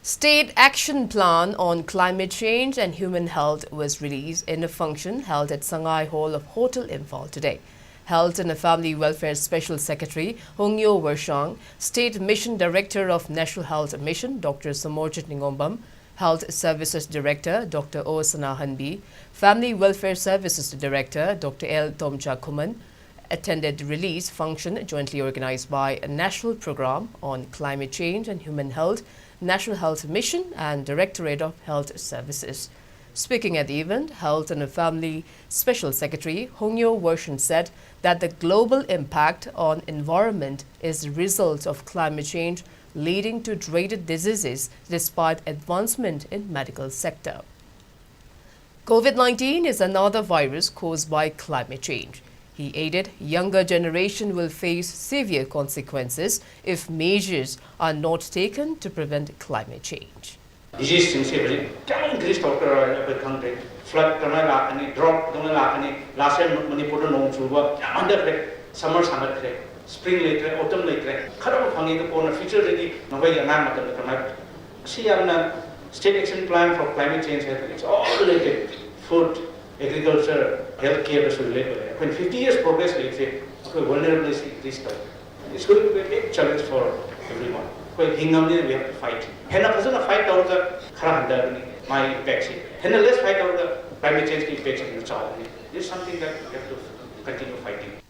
State Action Plan on Climate Change and Human Health was released in a function held at Sangai Hall of Hotel Imphal today. Health and Family Welfare Special Secretary Hongyo Wershang, State Mission Director of National Health Mission Dr. Samorjit Ningombam, Health Services Director Dr. Osana Hanbi, Family Welfare Services Director Dr. L. Tomcha Kuman, attended the release function jointly organized by a national program on climate change and human health, National Health Mission and Directorate of Health Services. Speaking at the event, Health and Family Special Secretary Hongyo Wershang said that the global impact on environment is a result of climate change leading to dreaded diseases despite advancement in medical sector. COVID-19 is another virus caused by climate change. He added, younger generation will face severe consequences if measures are not taken to prevent climate change. Disease increased flood drought last year Manipur under summer spring later autumn later future ready state action plan for climate change. It's all related: food, agriculture, healthcare is related. When 50 years progress, vulnerability is it's going to be a big challenge for everyone. We have to fight. Fight out my impacts. Let's fight out the climate change impacts in the child. This is something that we have to continue fighting.